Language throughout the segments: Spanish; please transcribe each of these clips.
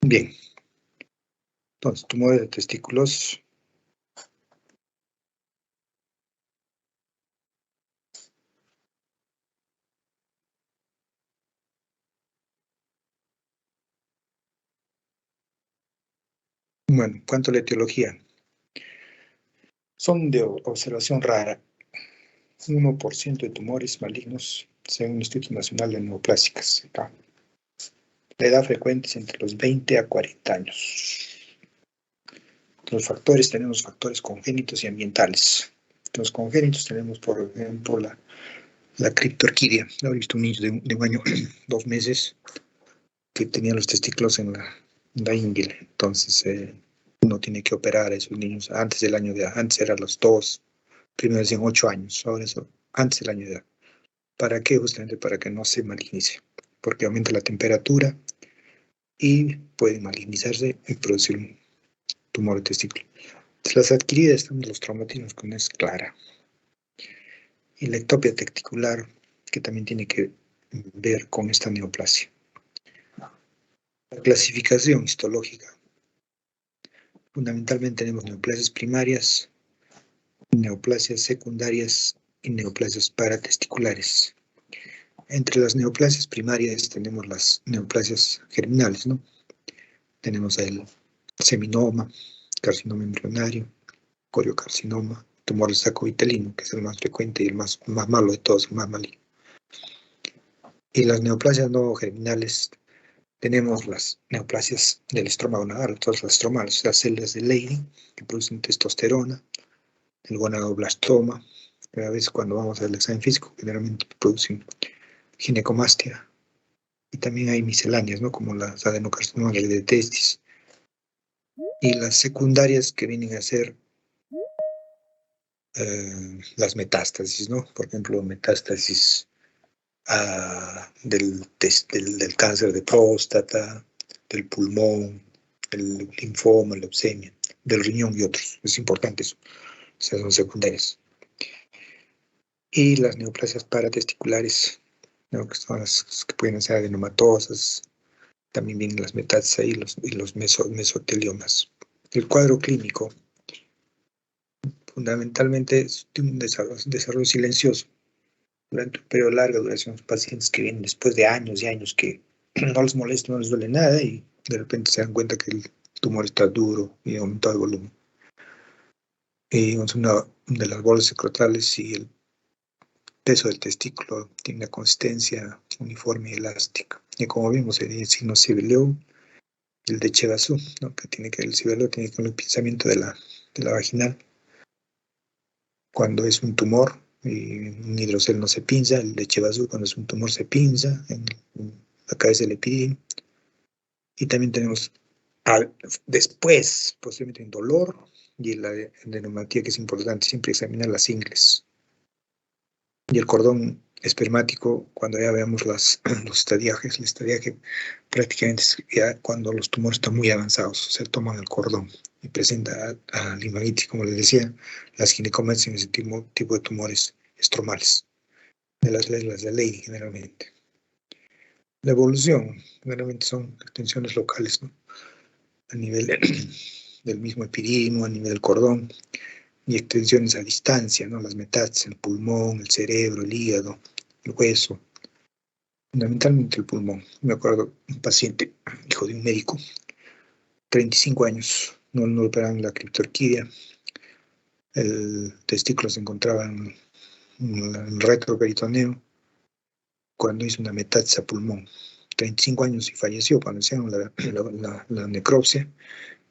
Bien, entonces, tumores de testículos. Bueno, en cuanto a la etiología, son de observación rara. 1% de tumores malignos, según el Instituto Nacional de Neoplásicas. Acá. La edad frecuente es entre los 20 a 40 años. Los factores, tenemos factores congénitos y ambientales. Los congénitos tenemos, por ejemplo, la criptorquidia. He visto un niño de un año, 2 meses, que tenía los testículos en la ingle. Entonces, uno tiene que operar a esos niños antes del año de edad. Antes eran los 2, primero decían 8 años, ahora eso, antes del año de edad. ¿Para qué? Justamente para que no se malignice, porque aumenta la temperatura y puede malignizarse y producir un tumor de testículo. Las adquiridas están los traumatismos con es clara. Y la ectopia testicular, que también tiene que ver con esta neoplasia. La clasificación histológica. Fundamentalmente tenemos neoplasias primarias, neoplasias secundarias y neoplasias paratesticulares. Entre las neoplasias primarias tenemos las neoplasias germinales, ¿no? Tenemos el seminoma, carcinoma embrionario, coriocarcinoma, tumor del saco vitelino, que es el más frecuente y el más malo de todos, el más maligno. Y las neoplasias no germinales, tenemos las neoplasias del estroma gonadal, todas las estromales, las células de Leydig, que producen testosterona, el gonadoblastoma, que a veces cuando vamos al examen físico, generalmente producen ginecomastia. Y también hay misceláneas, ¿no? Como las adenocarcinomas de testis. Y las secundarias que vienen a ser las metástasis, ¿no? Por ejemplo, metástasis del cáncer de próstata, del pulmón, el linfoma, la leucemia, del riñón y otros. Es importante eso. Esas son secundarias. Y las neoplasias paratesticulares, ¿no? Que son las que pueden ser adenomatosas. También vienen las metástasis y los mesoteliomas. El cuadro clínico fundamentalmente tiene un desarrollo silencioso durante un periodo de larga duración. Los pacientes que vienen después de años y años que no les molesta, no les duele nada y de repente se dan cuenta que el tumor está duro y ha aumentado el volumen. Y una de las bolas escrotales y el peso del testículo tiene una consistencia uniforme y elástica. Y como vimos, el signo Sibelius, el de Chebasú, ¿no? Que tiene que el Sibelius tiene que ver el pinzamiento de la vaginal. Cuando es un tumor, y un hidrocel no se pinza, el de Chebasú cuando es un tumor se pinza en la cabeza del epidídimo. Y también tenemos después, posiblemente en dolor y la adenopatía, que es importante, siempre examinar las ingles. Y el cordón espermático, cuando ya veamos los estadiajes, el estadiaje prácticamente es ya cuando los tumores están muy avanzados, se toman el cordón y presenta a linfavitis, como les decía, las ginecomastías en ese tipo de tumores estromales, de las células de Leydig generalmente. La evolución, generalmente son extensiones locales, ¿no? A nivel del mismo epidídimo, a nivel del cordón, y extensiones a distancia, ¿no? Las metástasis, el pulmón, el cerebro, el hígado, el hueso, fundamentalmente el pulmón. Me acuerdo un paciente, hijo de un médico, 35 años, no operaban la criptorquidia, el testículo se encontraba en el retroperitoneo cuando hizo una metástasis a pulmón. 35 años y falleció. Cuando hicieron la necropsia,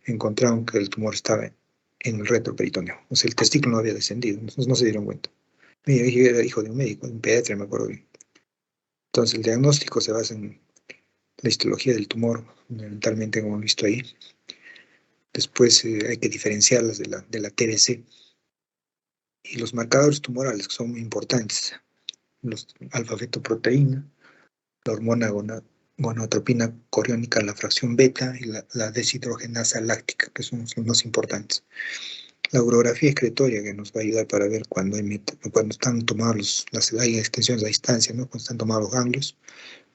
encontraron que el tumor estaba en el retroperitoneo. O sea, el testículo no había descendido, entonces no se dieron cuenta. Mi hijo era hijo de un médico, de un pediatra, me acuerdo bien. Entonces, el diagnóstico se basa en la histología del tumor, fundamentalmente, como hemos visto ahí. Después hay que diferenciarlas de la TBC. Y los marcadores tumorales, que son muy importantes, los alfa-fetoproteína, la hormona gonadotropina coriónica, la fracción beta y la deshidrogenasa láctica, que son los más importantes. la urografía excretoria que nos va a ayudar para ver cuando, cuando están tomados hay extensiones a distancia, ¿no? Cuando están tomados los ganglios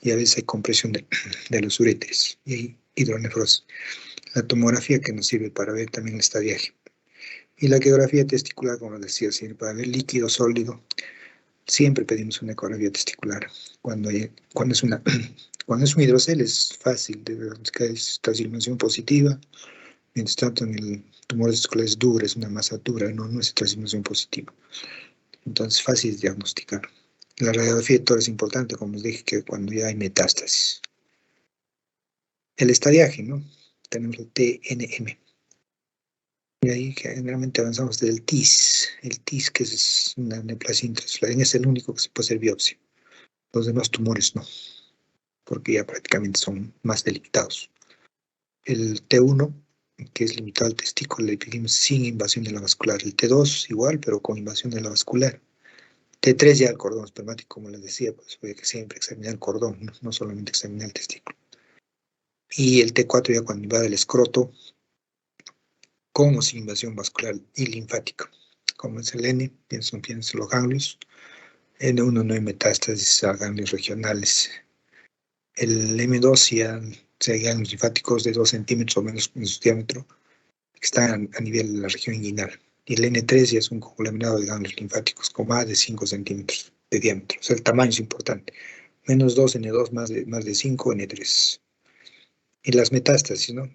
y a veces hay compresión de los uréteres y hay hidronefrosis. La tomografía que nos sirve para ver también el estadiaje. Y la ecografía testicular, como les decía, sirve para ver líquido, sólido. Siempre pedimos una ecografía testicular. Cuando es una, cuando es un hidrocel es fácil de diagnosticar esta silmación positiva. Mientras tanto, en el tumor testicular es dura, es una masa dura, no es transformación positiva. Entonces, fácil de diagnosticar. La radiografía de tórax es importante, como les dije, que cuando ya hay metástasis. El estadiaje, ¿no? Tenemos el TNM. Y ahí generalmente avanzamos del TIS. El TIS, que es una neoplasia intracraniana, es el único que se puede hacer biopsia. Los demás tumores no, porque ya prácticamente son más delimitados. El T1, que es limitado al testículo, le pedimos sin invasión de la vascular. El T2 igual, pero con invasión de la vascular. T3 ya el cordón espermático, como les decía, pues puede que siempre examinar el cordón, no solamente examinar el testículo. Y el T4 ya cuando invade el escroto, con o sin invasión vascular y linfática. Como es el N, piensen los ganglios. N1 no hay metástasis a ganglios regionales. El M2 ya hay ganglios linfáticos de 2 centímetros o menos en su diámetro, que están a nivel de la región inguinal. Y el N3 ya es un conglomerado de ganglios linfáticos con más de 5 centímetros de diámetro. O sea, el tamaño es importante. Menos 2, N2, más de 5, N3. Y las metástasis, ¿no?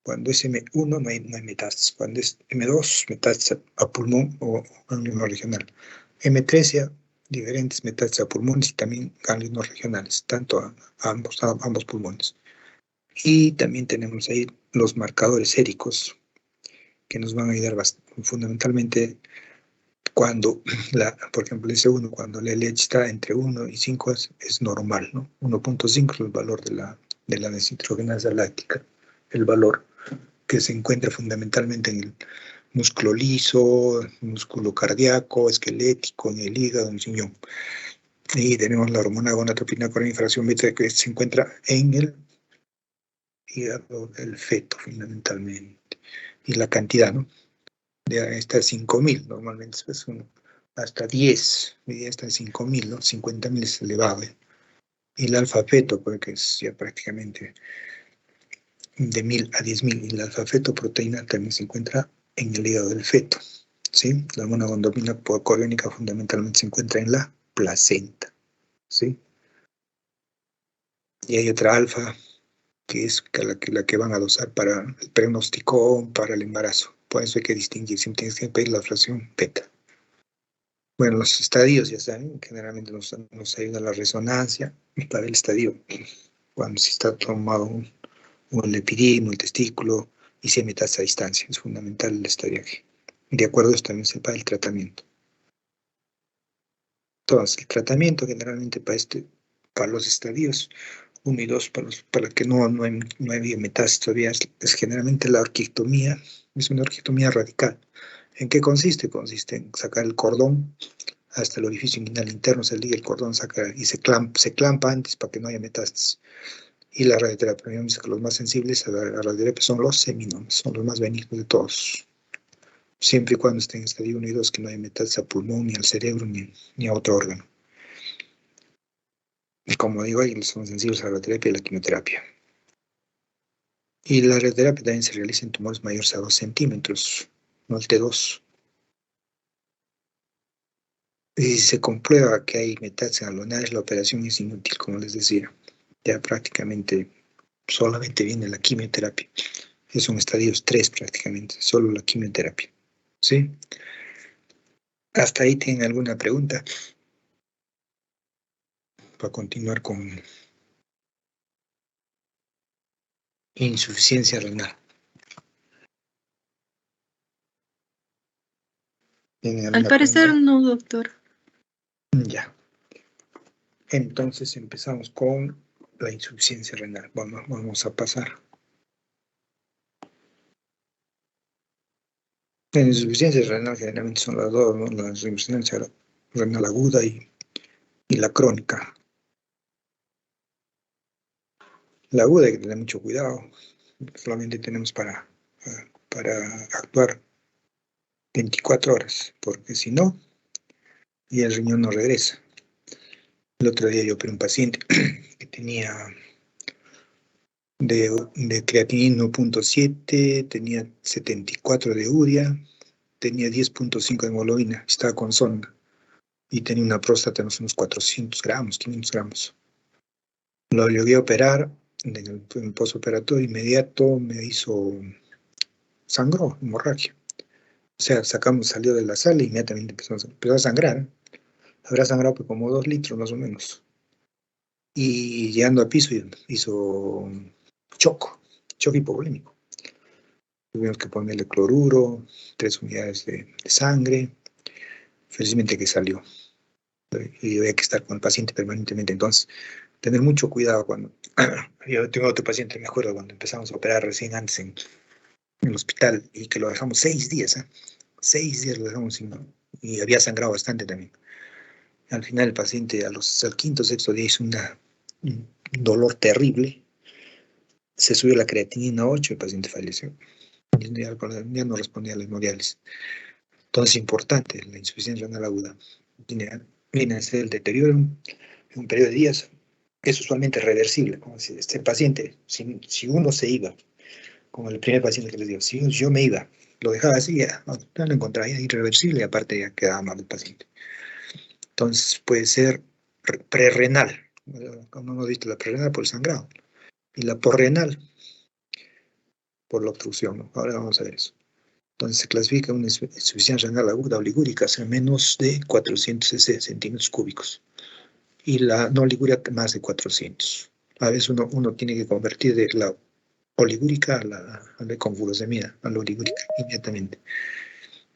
Cuando es M1 no hay metástasis. Cuando es M2, metástasis a pulmón o ganglio no regional. M3 ya diferentes metástasis a pulmones y también ganglios no regionales, tanto a ambos pulmones. Y también tenemos ahí los marcadores séricos que nos van a ayudar fundamentalmente cuando, por ejemplo, el S1, cuando la LH está entre 1 y 5 es normal, ¿no? 1.5 es el valor de la deshidrogenasa láctica, el valor que se encuentra fundamentalmente en el músculo liso, músculo cardíaco, esquelético, en el hígado, en el riñón. Y tenemos la hormona gonadotropina con infracción beta que se encuentra en el hígado del feto, fundamentalmente. Y la cantidad, ¿no? De hasta 5.000, normalmente es hasta 10, y hasta 5.000, ¿no? 50.000 es elevado. Y el alfa feto, porque es ya prácticamente de 1.000 a 10.000, y la alfa fetoproteína también se encuentra en el hígado del feto, ¿sí? La hormona gonadotropina fundamentalmente se encuentra en la placenta, ¿sí? Y hay otra alfa, que es la que van a dosar para el pronóstico, para el embarazo. Por eso hay que distinguir, siempre tienes que pedir la fracción beta. Bueno, los estadios, ya saben, generalmente nos ayuda la resonancia para el estadio, cuando se está tomado el epidimo, el testículo, y se mete a esa distancia. Es fundamental el estadiaje. De acuerdo, esto también se para el tratamiento. Entonces, el tratamiento generalmente para los estadios 1 y 2, para que no hay metástasis todavía, es generalmente la orquiectomía, es una orquiectomía radical. ¿En qué consiste? Consiste en sacar el cordón hasta el orificio inguinal interno, se liga el cordón, saca y se clampa antes para que no haya metástasis. Y la radioterapia, yo que los más sensibles a la radioterapia son los seminomas, son los más benignos de todos. Siempre y cuando estén en estadio 1 y 2, que no haya metástasis a pulmón, ni al cerebro, ni a otro órgano. Y como digo, ahí son sensibles a la radioterapia y la quimioterapia. Y la radioterapia también se realiza en tumores mayores a 2 centímetros, no el T2. Y si se comprueba que hay metástasis alonares, la operación es inútil, como les decía. Ya prácticamente solamente viene la quimioterapia. Es un estadio 3 prácticamente, solo la quimioterapia. ¿Sí? ¿Hasta ahí tienen alguna pregunta? Para continuar con insuficiencia renal. ¿Tienen Al alguna parecer pregunta? no, doctor. Ya. Entonces empezamos con la insuficiencia renal. Vamos a pasar. La insuficiencia renal generalmente son las dos, ¿no? La insuficiencia renal aguda y la crónica. La aguda hay que tener mucho cuidado. Solamente tenemos para actuar 24 horas, porque si no, y el riñón no regresa. El otro día yo operé un paciente que tenía de creatinina 1.7, tenía 74 de urea, tenía 10.5 de hemoglobina, estaba con sonda y tenía una próstata de unos 400 gramos, 500 gramos. Lo llegué a operar en el postoperatorio inmediato, me hizo, sangró, hemorragia. O sea, salió de la sala y inmediatamente empezó a sangrar. Habrá sangrado por como 2 litros más o menos. Y llegando a piso hizo choque hipovolémico. Tuvimos que ponerle cloruro, 3 unidades de sangre. Felizmente que salió. Y había que estar con el paciente permanentemente. Entonces, tener mucho cuidado cuando... Yo tengo otro paciente, me acuerdo, cuando empezamos a operar recién antes en el hospital y que lo dejamos 6 días, ¿eh? 6 días lo dejamos y había sangrado bastante también. Al final el paciente al quinto, sexto día hizo un dolor terrible, se subió la creatinina 8, el paciente falleció. Ya no respondía a la hemodiálisis. Entonces, importante, la insuficiencia renal aguda viene a ser el deterioro en un periodo de días, es usualmente reversible. Como si este paciente, si uno se iba, como el primer paciente que les digo, si yo me iba, lo dejaba así, ya lo encontraba irreversible y aparte ya quedaba mal el paciente. Entonces puede ser prerrenal, como hemos visto, la prerrenal por el sangrado y la porrenal por la obstrucción, ¿no? Ahora vamos a ver eso. Entonces se clasifica una insuficiencia renal aguda oligúrica a menos de 400 centímetros cúbicos y la no oligúrica más de 400. A veces uno tiene que convertir de la oligúrica a la confurosemia, a la oligúrica inmediatamente.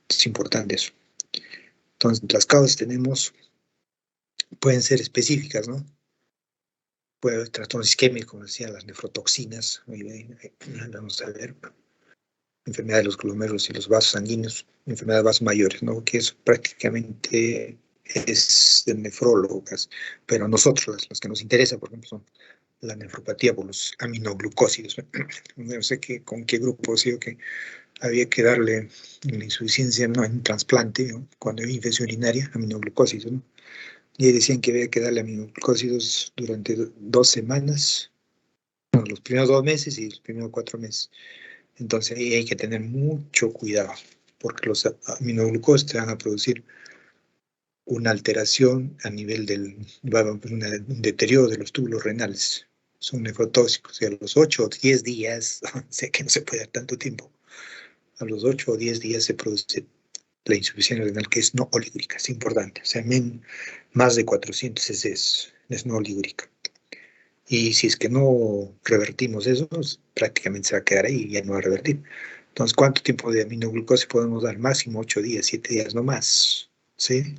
Es importante eso. Entonces las causas pueden ser específicas, ¿no? Puede haber trastornos isquémicos, como decía, las nefrotoxinas, vamos a ver, enfermedad de los glomérulos y los vasos sanguíneos, enfermedad de vasos mayores, ¿no? Que eso prácticamente es de nefrólogas, pero nosotros, los que nos interesa, por ejemplo, son la nefropatía por los aminoglucósidos. No sé con qué grupo, sí, que había que darle la insuficiencia, no, en un trasplante, ¿no? Cuando había infección urinaria, aminoglucósidos, ¿no? Y decían que había que darle aminoglucósidos durante 2 semanas, bueno, los primeros 2 meses y los primeros 4 meses. Entonces ahí hay que tener mucho cuidado, porque los aminoglucósidos te van a producir una alteración a nivel un deterioro de los túbulos renales. Son nefrotóxicos y a los 8 o 10 días, sé que no se puede dar tanto tiempo, a los 8 o 10 días se produce la insuficiencia renal que es no oligúrica, es importante, o sea, más de 400 es no oligúrica. Y si es que no revertimos eso, pues, prácticamente se va a quedar ahí y ya no va a revertir. Entonces, ¿cuánto tiempo de aminoglucosa podemos dar? Máximo 8 días, 7 días, no más. ¿Sí?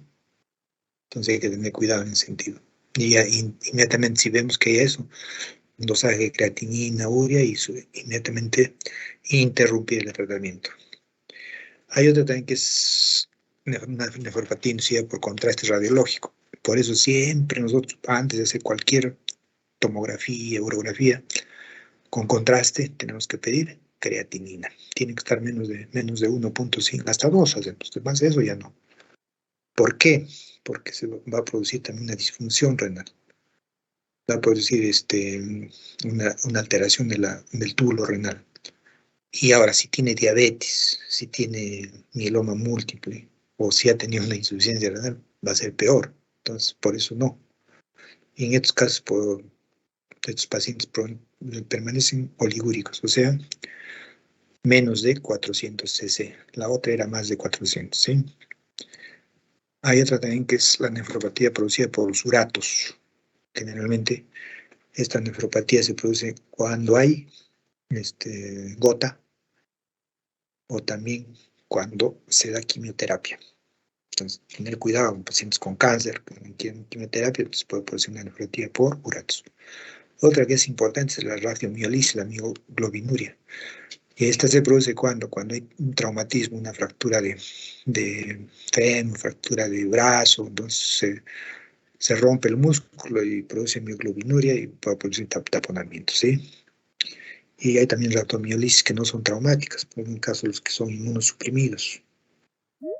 Entonces hay que tener cuidado en ese sentido. Y ya inmediatamente si vemos que hay eso, un dosaje de creatinina, urea, y inmediatamente interrumpir el tratamiento. Hay otra también que es una nefropatía inducida por contraste radiológico. Por eso siempre nosotros, antes de hacer cualquier tomografía, urografía, con contraste, tenemos que pedir creatinina. Tiene que estar menos de 1.5 hasta 2, entonces más de eso ya no. ¿Por qué? Porque se va a producir también una disfunción renal. Va a producir una alteración del túbulo renal. Y ahora, si tiene diabetes, si tiene mieloma múltiple, o si ha tenido una insuficiencia renal, va a ser peor. Entonces, por eso no. Y en estos casos, estos pacientes permanecen oligúricos, o sea, menos de 400 cc. La otra era más de 400, ¿sí? Hay otra también que es la nefropatía producida por los uratos. Generalmente, esta nefropatía se produce cuando hay gota o también cuando se da quimioterapia. Entonces, tener cuidado en pacientes con cáncer, que quieren quimioterapia, pues puede producir una nefropatía por uratos. Otra que es importante es la radiomiolisis, la mioglobinuria. Y esta se produce cuando hay un traumatismo, una fractura de fémur, fractura de brazo, entonces se rompe el músculo y produce mioglobinuria y puede producir taponamiento, ¿sí? Y hay también rhabdomiolisis que no son traumáticas, por en caso de los que son inmunosuprimidos.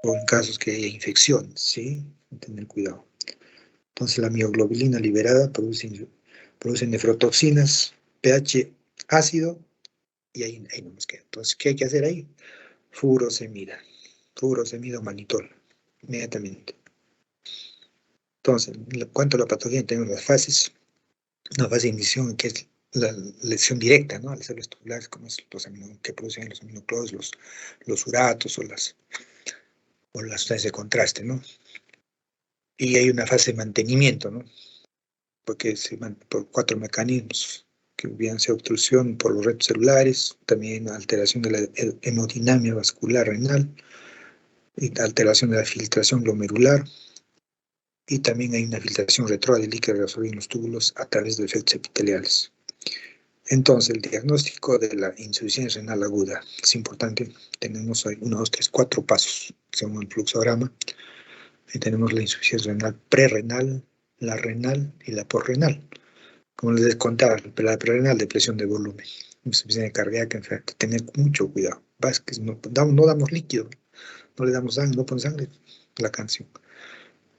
o en casos que haya infecciones, ¿sí? Tener cuidado. Entonces la mioglobulina liberada produce nefrotoxinas, pH ácido, y ahí no nos queda. Entonces, ¿qué hay que hacer ahí? Furosemida. Furosemida o mannitol, inmediatamente. Entonces, cuanto a la patología, tenemos las fases. Una fase de iniciación que es la lesión directa, ¿no? Al células tubulares, como es que producen los aminocloros, los uratos o las sustancias de contraste, ¿no? Y hay una fase de mantenimiento, ¿no? Porque por cuatro mecanismos, que bien sea obstrucción por los retos celulares, también alteración de la hemodinamia vascular renal, y alteración de la filtración glomerular, y también hay una filtración retrógrada de líquido reabsorbido en los túbulos a través de efectos epiteliales. Entonces, el diagnóstico de la insuficiencia renal aguda es importante. Tenemos hoy 1, 2, 3, 4 pasos, según el fluxograma. Y tenemos la insuficiencia renal prerrenal, la renal y la porrenal. Como les contaba, la prerrenal, depresión de volumen, insuficiencia cardíaca, tener mucho cuidado. No damos líquido, no le damos sangre, no pone sangre, la canción.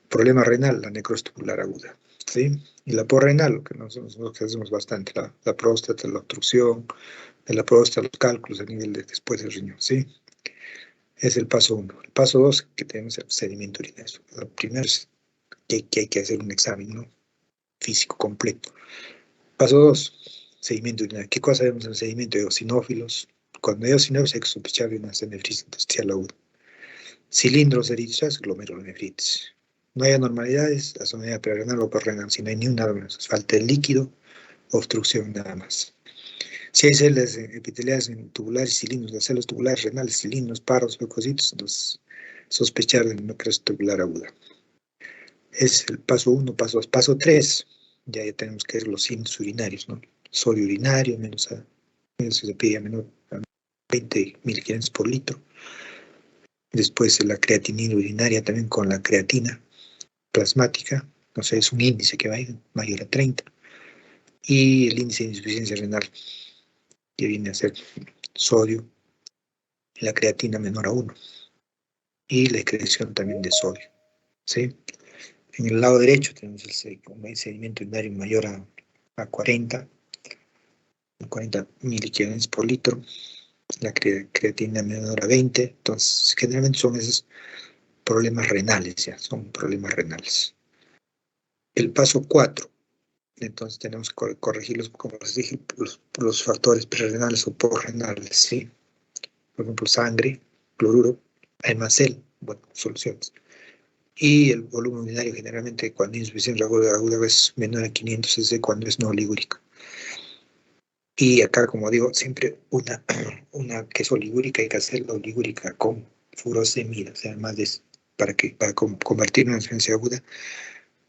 Problema renal, la necrosis tubular aguda, ¿sí? Y la porrenal, lo que nosotros hacemos bastante, la próstata, la obstrucción de la próstata, los cálculos a nivel de después del riñón, ¿sí? Es el paso 1. El paso 2, que tenemos el sedimento urinario. Lo primero es que hay que hacer un examen, ¿no? Físico completo. Paso 2, sedimento urinario. ¿Qué cosa vemos en el sedimento? Eosinófilos. Cuando hay eosinófilos hay que sospechar de una nefritis intersticial aguda. Cilindros eritrocitos, glomerulonefritis. No hay anormalidades, la sonía prerrenal o porrenal, si no hay ni una menos. Falta de líquido, obstrucción nada más. Si hay células epiteliales tubulares, cilindros, las células tubulares renales, cilindros, paros, leucocitos, entonces sospechar de necrosis tubular aguda. Es el paso 1, paso 2. Paso 3, ya tenemos que ver los índices urinarios, ¿no? Sodio urinario, se pide a menos 20 miligramos por litro. Después la creatinina urinaria también con la creatina plasmática, no sé, es un índice que va a ir mayor a 30. Y el índice de insuficiencia renal, que viene a ser sodio, la creatina menor a 1. Y la excreción también de sodio, ¿sí? En el lado derecho tenemos el sedimento urinario mayor a 40 miligramos por litro, la creatina menor a 20. Entonces, generalmente son esos problemas renales, ya, son problemas renales. El paso 4, entonces tenemos que corregir como les dije, los factores prerrenales o porrenales, ¿sí? Por ejemplo, sangre, cloruro, hemacel, bueno, soluciones. Y el volumen urinario generalmente cuando hay insuficiencia aguda es menor a 500 cc cuando es no ligúrica. Y acá, como digo, siempre una que es oligúrica hay que hacerla oligúrica con furosemida, o sea, para convertir una insuficiencia aguda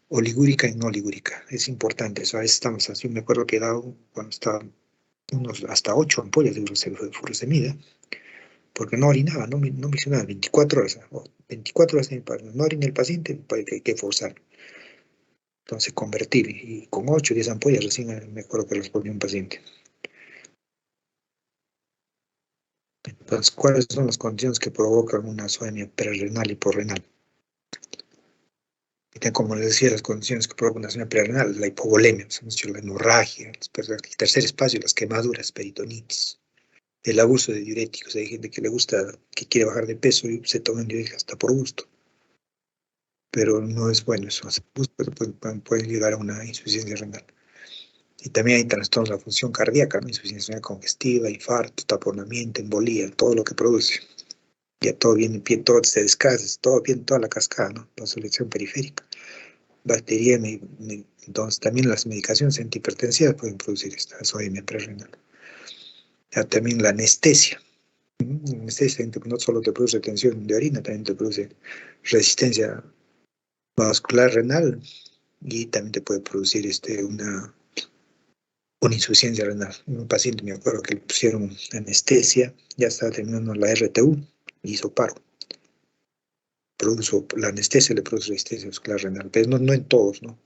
oligúrica en no ligúrica. Es importante eso. A veces estamos así, me acuerdo que he dado cuando estaba hasta 8 ampollas de furosemida, porque no orinaba, no me hizo nada, 24 horas, 24 horas no orina el paciente, pues hay que forzar. Entonces convertir, y con 8 o 10 ampollas recién me acuerdo que respondió un paciente. Entonces, ¿cuáles son las condiciones que provocan una azoemia prerrenal y porrenal? Y como les decía, las condiciones que provocan una azoemia prerrenal, la hipovolemia, hemos dicho, la hemorragia, el tercer espacio, las quemaduras, peritonitis, el abuso de diuréticos. Hay gente que le gusta, que quiere bajar de peso y se toma diuréticos hasta por gusto, pero no es bueno eso, puede llegar a una insuficiencia renal. Y también hay trastornos de la función cardíaca, ¿no? Insuficiencia renal congestiva, infarto, taponamiento, embolía, todo lo que produce. Ya todo viene, todo se descansa, todo viene, toda la cascada, ¿no? La selección periférica. Bacteria, entonces también las medicaciones antihipertensivas pueden producir esta azoemia prerrenal. Ya también la anestesia. La anestesia no solo te produce retención de orina, también te produce resistencia vascular renal y también te puede producir una insuficiencia renal. Un paciente, me acuerdo que le pusieron anestesia, ya estaba terminando la RTU, hizo paro. La anestesia le produce resistencia vascular renal, pero no en todos, ¿no?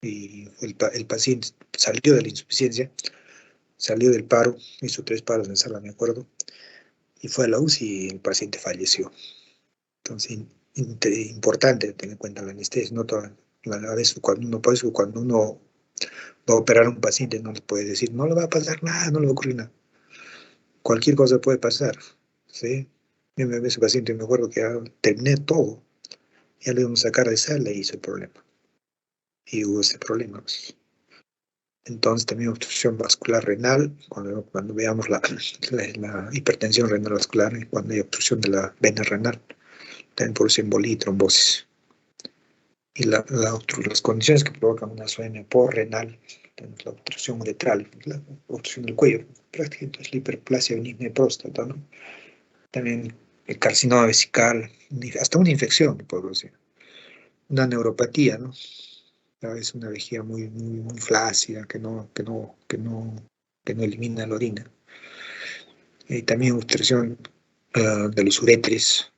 Y el paciente salió de la insuficiencia, salió del paro, hizo 3 paros en sala, me acuerdo, y fue a la UCI y el paciente falleció. Entonces, importante tener en cuenta la anestesia, no toda, a veces por eso cuando uno va a operar a un paciente no le puede decir, no le va a pasar nada, no le va a ocurrir nada. Cualquier cosa puede pasar, ¿sí? Yo ese paciente me acuerdo que ya terminé todo, ya lo íbamos a sacar de sala y hizo el problema. Y hubo ese problema, pues. Entonces también obstrucción vascular renal, cuando veamos la hipertensión renal vascular, cuando hay obstrucción de la vena renal, también produce embolia y trombosis. Y las condiciones que provocan una OSM renal, tenemos la obstrucción uretral, la obstrucción del cuello, prácticamente es la hiperplasia benigna de próstata, ¿no? También el carcinoma vesical, hasta una infección, puedo decir. Una neuropatía, ¿no? Es una vejiga muy flácida que no elimina la orina. Y también obstrucción de los uréteres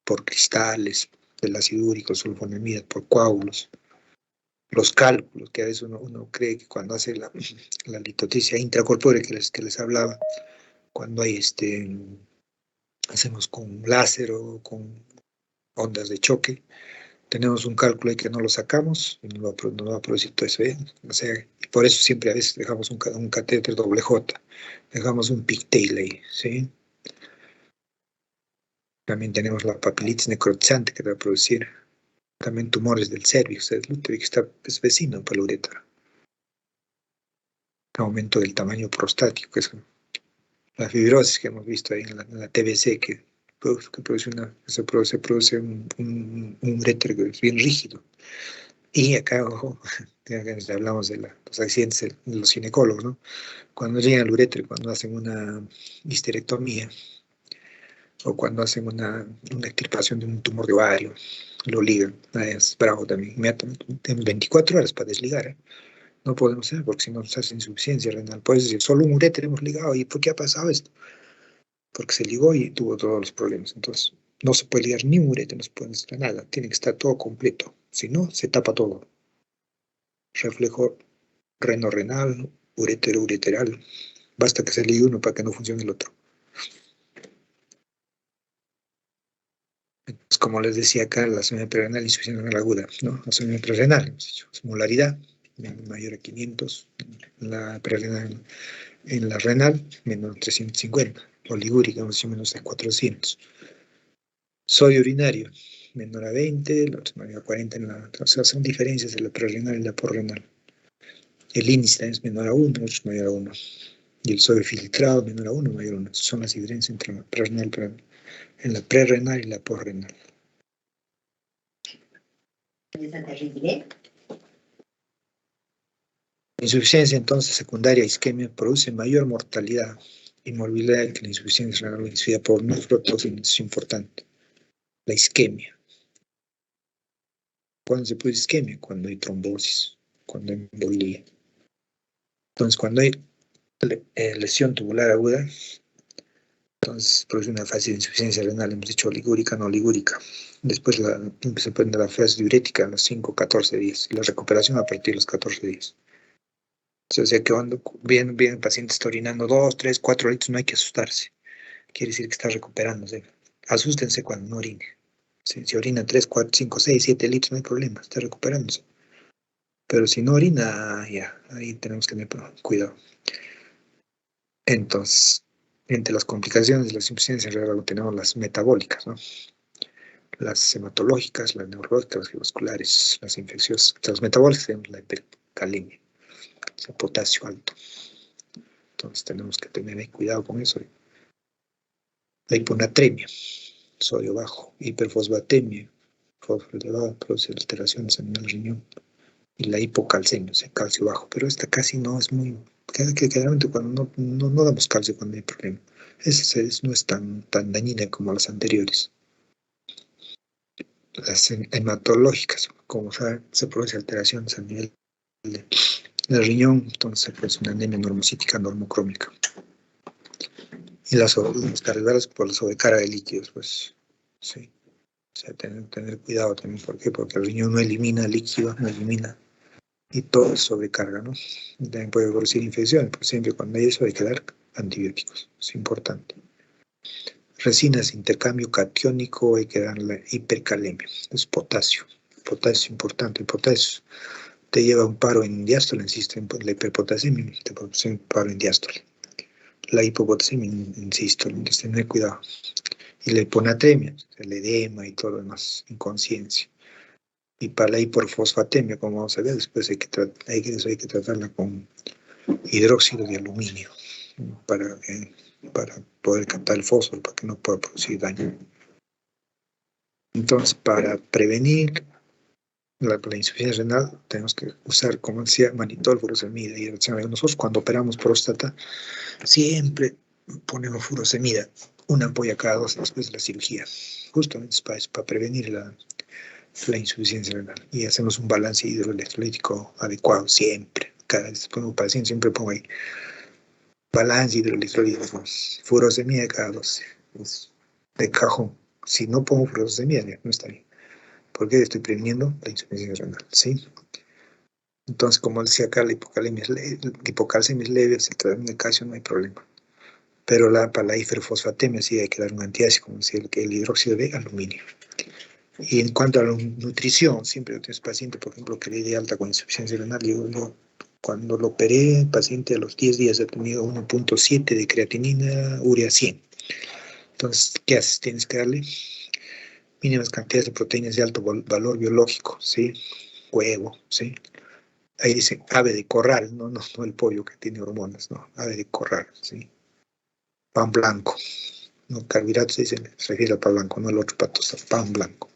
por cristales, del ácido úrico, sulfonamidas, por coágulos. Los cálculos, que a veces uno cree que cuando hace la litotripsia intracorpórea que les hablaba, cuando hay hacemos con láser o con ondas de choque, tenemos un cálculo ahí que no lo sacamos y no va a producir todo eso. O sea, y por eso siempre a veces dejamos un catéter doble J, dejamos un pigtail ahí, ¿sí? También tenemos la papilitis necrotizante que va a producir también tumores del cervix, del útero, que es vecino para la uretra. Aumento del tamaño prostático, que es la fibrosis que hemos visto ahí en la TBC, se produce un uréter que es bien rígido. Y acá, ojo, hablamos de los accidentes de los ginecólogos, ¿no? Cuando llegan al uréter, cuando hacen una histerectomía, o cuando hacen una extirpación de un tumor de ovario, lo ligan. Es bravo también. Inmediatamente, tenemos 24 horas para desligar, ¿eh? No podemos hacer porque si no nos hace insuficiencia renal. Puedes decir, solo un uréter hemos ligado. ¿Y por qué ha pasado esto? Porque se ligó y tuvo todos los problemas. Entonces, no se puede ligar ni un uréter, no se puede hacer nada. Tiene que estar todo completo. Si no, se tapa todo. Reflejo reno-renal, uretero-ureteral. Basta que se ligue uno para que no funcione el otro. Entonces, como les decía acá, la OSM prerenal, insuficiencia renal aguda, ¿no? La OSM prerenal, hemos dicho, osmolaridad mayor a 500, la prerenal, en la renal, menos de 350, oligúrica, menos de 400. Sodio urinario, menor a 20, la otra mayor a 40, o sea, son diferencias de la prerenal y la porrenal. El índice es menor a 1, otro es mayor a 1. Y el sodio filtrado menor a 1, mayor a 1. Son las diferencias entre la prerenal, en la prerrenal y la porrenal. Insuficiencia entonces secundaria isquemia produce mayor mortalidad y morbilidad que la insuficiencia renal inducida por nefrotoxina. Es importante. La isquemia. ¿Cuándo se produce isquemia? Cuando hay trombosis, cuando hay embolía. Entonces, cuando hay lesión tubular aguda, entonces produce una fase de insuficiencia renal, hemos dicho oligúrica, no oligúrica. Después se pone la fase diurética a los 5, 14 días y la recuperación a partir de los 14 días. O sea que cuando bien el paciente está orinando 2, 3, 4 litros, no hay que asustarse. Quiere decir que está recuperándose. Asústense cuando no orine. Si orina 3, 4, 5, 6, 7 litros, no hay problema, está recuperándose. Pero si no orina, ya, ahí tenemos que tener cuidado. Entonces, entre las complicaciones de la insuficiencia renal tenemos las metabólicas, ¿no? Las hematológicas, las neurológicas, las vasculares, las infecciosas. Las metabólicas tenemos la hipercalemia, o sea, potasio alto. Entonces tenemos que tener ahí cuidado con eso. La hiponatremia, sodio bajo, hiperfosfatemia, fósforo elevado, produce alteraciones en el riñón. Y la hipocalcemia, o sea, calcio bajo. Pero esta casi no es muy... Generalmente cuando no damos calcio cuando hay problema. Esa no es tan dañina como las anteriores. Las hematológicas, como saben, se produce alteraciones a nivel del riñón, entonces se produce una anemia normocítica normocrómica. Y las cardiovasculares por la sobrecarga de líquidos, pues, sí. O sea, tener cuidado también. ¿Por qué? Porque el riñón no elimina líquido, no elimina, y todo es sobrecarga, ¿no? Y también puede producir infecciones, pero siempre cuando hay eso hay que dar antibióticos, es importante. Resinas, intercambio catiónico, hay que dar la hipercalemia. Es potasio. Potasio es importante. El potasio te lleva a un paro en diástole, insisto, en la hiperpotasemia, te produce un paro en diástole. La hipopotasemia, insisto, entonces tener cuidado. Y la hiponatremia, el edema y todo lo demás, inconsciencia. Y para la hiporfosfatemia, como vamos a ver, después hay que tratarla con hidróxido de aluminio para, para poder captar el fósforo, para que no pueda producir daño. Entonces, para prevenir la insuficiencia renal, tenemos que usar, como decía, manitol, furosemida. Y nosotros cuando operamos próstata, siempre ponemos furosemida, una ampolla cada 2 después de la cirugía. Justamente es para prevenir la insuficiencia renal. Y hacemos un balance hidroelectrolítico adecuado siempre. Cada vez que pongo paciente, siempre pongo ahí balance hidroelectrolítico, furosemida cada 12. Es de cajón. Si no pongo furosemida, no está bien. Porque estoy previniendo la insuficiencia renal, ¿sí? Entonces, como decía acá, la hipocalcemia es leve, si el tratamiento de calcio no hay problema. Pero para la hiperfosfatemia sí hay que dar un antiácido, como decía el hidróxido de aluminio. Y en cuanto a la nutrición, siempre yo tengo paciente, por ejemplo, que le di alta con insuficiencia renal, yo cuando lo operé, el paciente a los 10 días ha tenido 1.7 de creatinina, urea 100. Entonces, ¿qué haces? Tienes que darle mínimas cantidades de proteínas de alto valor biológico, ¿sí? Huevo, ¿sí? Ahí dice ave de corral, no el pollo que tiene hormonas, no, ave de corral, ¿sí? Pan blanco, no carbohidratos, se refiere al pan blanco, no el otro pato, pan blanco.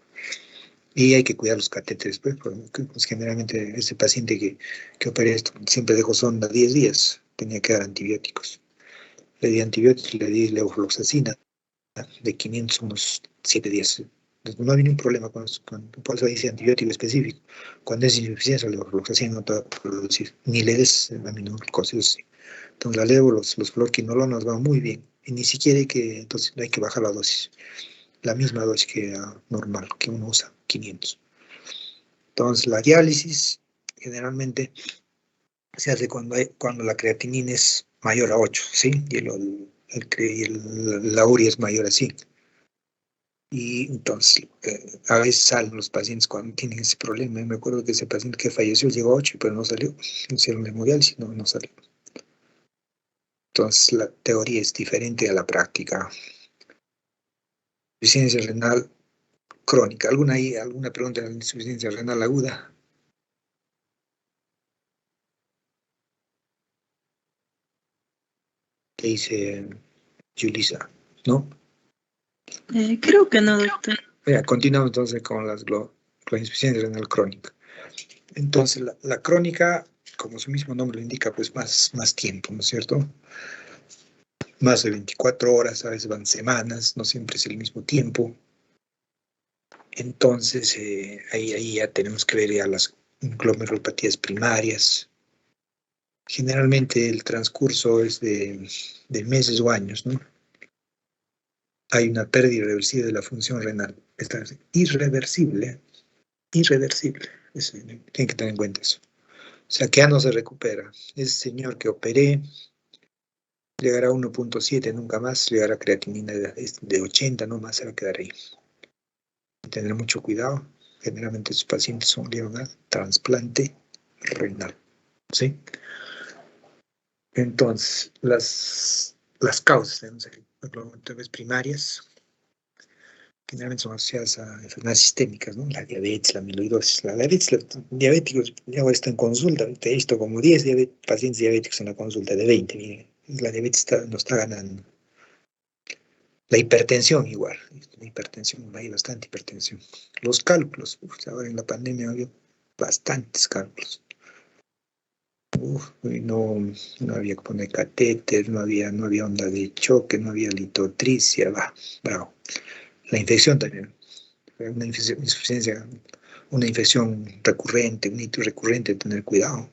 Y hay que cuidar los catéteres, porque pues, generalmente ese paciente que operé esto siempre dejó sonda 10 días, tenía que dar antibióticos. Le di antibióticos, le di levofloxacina de 500 unos 7 días. Entonces, no hay ningún problema por eso dice antibiótico específico. Cuando es insuficiencia, la levofloxacina no te va a producir, ni le des aminoglucosis. Entonces, la levo, los fluoroquinolonas van muy bien, y ni siquiera entonces hay que bajar la dosis, la misma dosis que normal, que uno usa, 500. Entonces, la diálisis generalmente se hace cuando la creatinina es mayor a 8, ¿sí? La urea es mayor a 5. Y entonces, a veces salen los pacientes cuando tienen ese problema. Me acuerdo que ese paciente que falleció llegó a 8, pero no salió. Hicieron hemodiálisis, no salió. Entonces, la teoría es diferente a la práctica. Insuficiencia renal crónica. ¿Alguna pregunta de la insuficiencia renal aguda? ¿Qué dice Julissa? ¿No? Creo que no, doctor. Mira, continuamos entonces con la insuficiencia renal crónica. Entonces, la crónica, como su mismo nombre lo indica, pues más tiempo, ¿no es cierto? Más de 24 horas, a veces van semanas, no siempre es el mismo tiempo. Entonces, ahí ya tenemos que ver ya las glomerulopatías primarias. Generalmente el transcurso es de meses o años, ¿no? Hay una pérdida irreversible de la función renal. Esta es irreversible, irreversible. Tienen que tener en cuenta eso. O sea, que ya no se recupera. Ese señor que operé llegará a 1.7, nunca más llegará a creatinina de 80, no más se va a quedar ahí. Tener mucho cuidado. Generalmente sus pacientes son llevan a trasplante renal, ¿sí? Entonces, las causas de enfermedades primarias generalmente son asociadas a enfermedades sistémicas, ¿no? La diabetes, la amiloidosis. La diabetes, los diabéticos, ya ahora está en consulta. Te he visto como 10 pacientes diabéticos en la consulta de 20. Miren, la diabetes no está ganando. La hipertensión igual. La hipertensión, hay bastante hipertensión. Los cálculos, ahora en la pandemia había bastantes cálculos. No había que poner catéter, no había onda de choque, no había litotricia, bravo. La infección también, una insuficiencia, una infección recurrente, un hito recurrente, tener cuidado.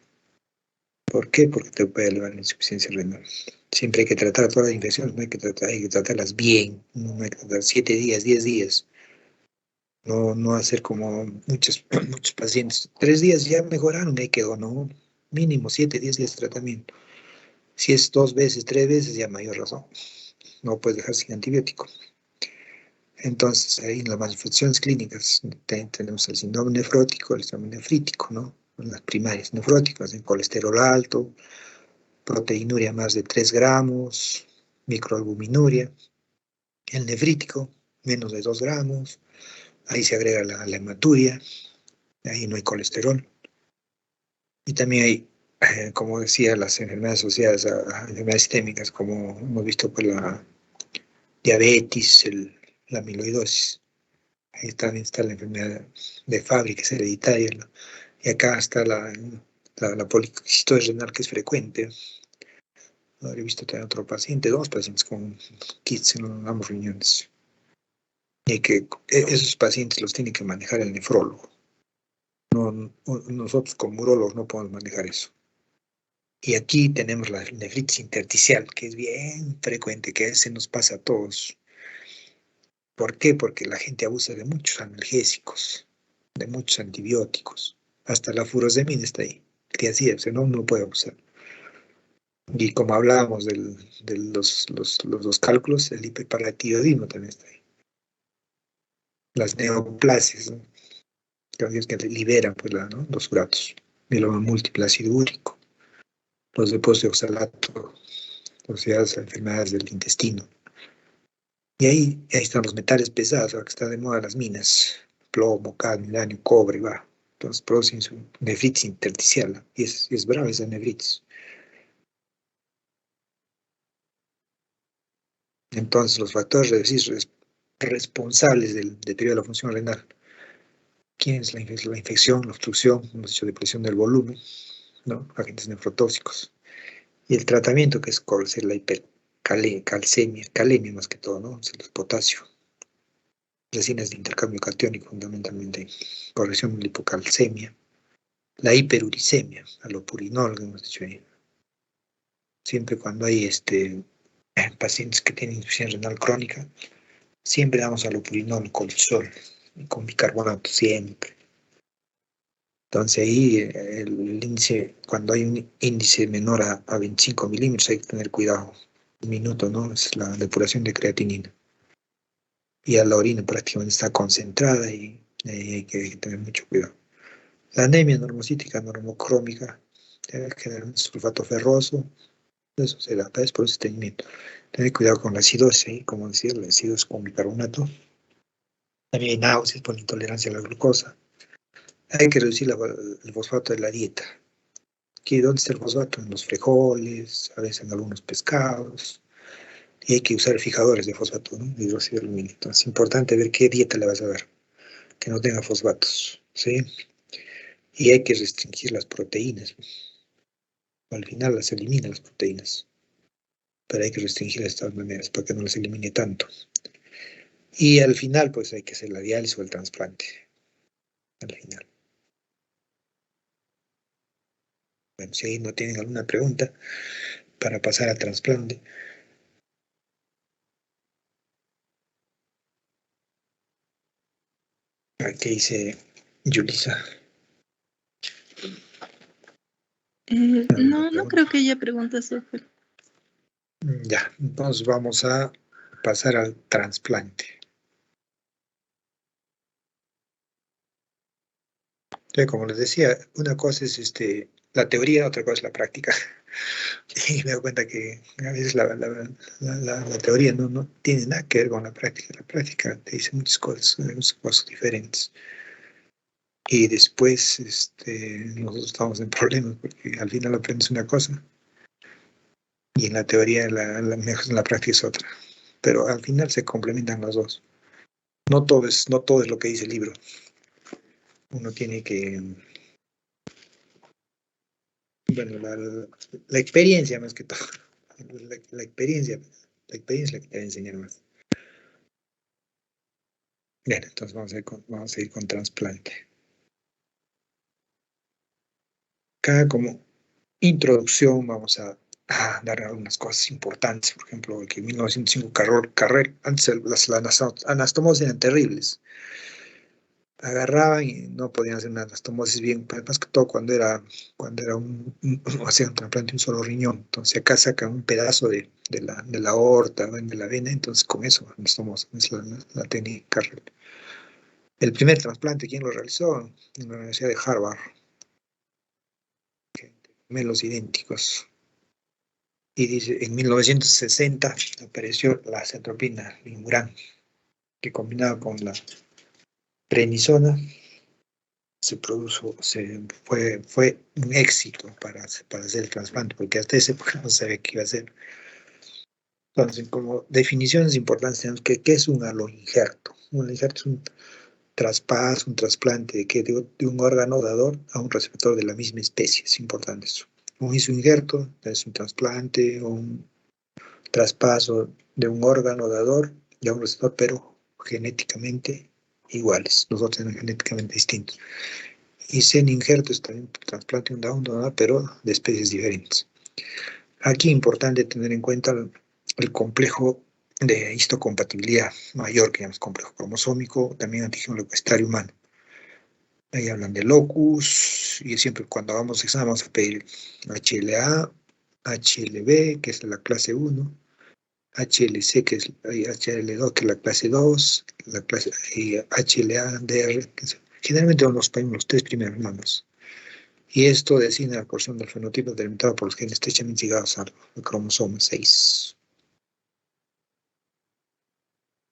¿Por qué? Porque te puede elevar la insuficiencia renal. Siempre hay que tratar todas las infecciones, hay que tratarlas bien, no hay que tratar 7 días, 10 días. No hacer como muchos pacientes. 3 días ya mejoraron, ahí quedó, no. Mínimo 7, 10 días de tratamiento. Si es 2 veces, 3 veces, ya mayor razón. No puedes dejar sin antibiótico. Entonces, ahí en las manifestaciones clínicas tenemos el síndrome nefrótico, el síndrome nefrítico, ¿no? Las primarias nefróticas, en colesterol alto, proteinuria más de 3 gramos, microalbuminuria. El nefrítico, menos de 2 gramos. Ahí se agrega la hematuria, ahí no hay colesterol. Y también hay, como decía, las enfermedades asociadas a enfermedades sistémicas, como hemos visto por la diabetes, la amiloidosis. Ahí también está la enfermedad de Fabry, que es hereditaria, ¿no? Y acá está la policistosis renal, que es frecuente. He visto también otro paciente, dos pacientes con kits en ambos riñones. Y que esos pacientes los tiene que manejar el nefrólogo. No, nosotros como urólogos no podemos manejar eso. Y aquí tenemos la nefritis intersticial, que es bien frecuente, que se nos pasa a todos. ¿Por qué? Porque la gente abusa de muchos analgésicos, de muchos antibióticos. Hasta la furosemida está ahí. O sea, no puede abusar. Y como hablábamos de los dos cálculos, el hiperparatiroidismo también está ahí. Las neoplasias, ¿no? Que liberan pues, ¿no? Los uratos. Mieloma múltiple ácido úrico, los depósitos de oxalato, asociadas a enfermedades del intestino. Y ahí están los metales pesados, ahora que está de moda las minas, plomo, cadmio, uranio, cobre, va. Entonces producen su nefritis intersticial, ¿no? Y es brava esa nefritis. Entonces los factores responsables del deterioro de la función renal. ¿Quién es la infección, la obstrucción, hemos dicho depresión del volumen, ¿no? Agentes nefrotóxicos? Y el tratamiento, que es la hipercalcemia, calemia más que todo, ¿no? Es el potasio. Resinas de intercambio catiónico, fundamentalmente. Corrección de la hipocalcemia. La hiperuricemia, alopurinol, que hemos dicho ahí. Siempre cuando hay pacientes que tienen insuficiencia renal crónica, siempre damos alopurinol, cortisol, con bicarbonato, siempre. Entonces ahí el índice, cuando hay un índice menor a 25 milímetros, hay que tener cuidado. Un minuto, ¿no? Es la depuración de creatinina. Y a la orina prácticamente está concentrada y hay que tener mucho cuidado. La anemia normocítica, normocrómica, tiene que tener un sulfato ferroso, eso se da es por ese estreñimiento. Tener cuidado con la acidosis, como decía, la acidosis con bicarbonato. También hay náuseas por intolerancia a la glucosa. Hay que reducir el fosfato de la dieta. Aquí, ¿dónde está el fosfato? En los frijoles, a veces en algunos pescados. Y hay que usar fijadores de fosfato, ¿no? Hidróxido de aluminio. Entonces es importante ver qué dieta le vas a dar, que no tenga fosfatos, ¿sí? Y hay que restringir las proteínas. Al final las elimina las proteínas, pero hay que restringirlas de todas maneras para que no las elimine tanto. Y al final, pues hay que hacer la diálisis o el trasplante. Al final. Bueno, si ahí no tienen alguna pregunta para pasar al trasplante. ¿Qué dice Yulisa? ¿Alguna No pregunta? creo que haya preguntas, Sofer. Ya, entonces vamos a pasar al trasplante. Entonces, como les decía, una cosa es la teoría, otra cosa es la práctica. Y me doy cuenta que a veces la teoría no tiene nada que ver con la práctica. La práctica te dice muchas cosas diferentes. Y después nosotros estamos en problemas porque al final aprendes una cosa y en la teoría en la práctica es otra. Pero al final se complementan las dos. No todo es lo que dice el libro. Uno tiene que, bueno, la experiencia más que todo. La experiencia es la que te va a enseñar más. Bien, entonces vamos a ir con trasplante. Acá como introducción vamos a dar algunas cosas importantes. Por ejemplo, que en 1905 antes las anastomos eran terribles. agarraban y no podían hacer una anastomosis bien, más que todo cuando era hacían un trasplante de un solo riñón. Entonces acá sacan un pedazo de la aorta, ¿no? De la vena, entonces con eso anastomosis, es la técnica. El primer trasplante, ¿quién lo realizó? En la Universidad de Harvard, gemelos idénticos. Y dice, en 1960 apareció la acetropina Limurán, que combinada con la prednisona fue un éxito para hacer el trasplante, porque hasta ese época no sabía qué iba a hacer. Entonces, como definiciones importantes, tenemos que ¿qué es un aloinjerto? Un aloinjerto es un traspaso, un trasplante de un órgano dador a un receptor de la misma especie. Es importante eso. Un isoinjerto es un trasplante o un traspaso de un órgano dador y a un receptor, pero genéticamente iguales. Los otros son genéticamente distintos. Y injerto es también un trasplante de un donador, pero de especies diferentes. Aquí es importante tener en cuenta el complejo de histocompatibilidad mayor, que llamamos complejo cromosómico, también antígeno leucoestario humano. Ahí hablan de locus, y siempre cuando hagamos examen vamos a pedir HLA, HLB, que es la clase 1, HLC, que es HL2, que es la clase 2, y HLA-DR, generalmente nos pedimos los tres primeros nombres. Y esto designa la porción del fenotipo delimitado por los genes estrechamente ligados al cromosoma 6.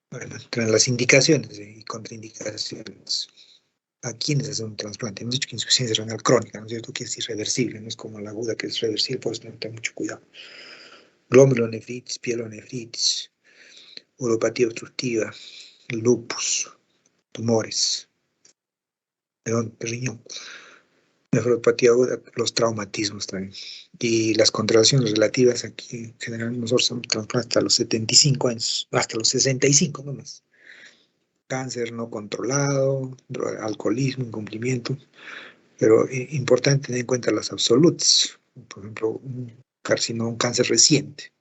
Bueno, entre las indicaciones y contraindicaciones. ¿A quiénes hacen un trasplante? Hemos dicho que insuficiencia renal crónica, ¿no es cierto? Que es irreversible, no es como la aguda que es reversible, por eso tenemos que tener mucho cuidado. Glomulonefritis, pielonefritis, uropatía obstructiva, lupus, tumores, perdón, riñón, nefropatía aguda, los traumatismos también. Y las contracciones relativas aquí, generalmente nosotros hacemos trasplante hasta los 75 años, hasta los 65 nomás. Cáncer no controlado, alcoholismo, incumplimiento, pero importante tener en cuenta las absolutas. Por ejemplo, un cáncer reciente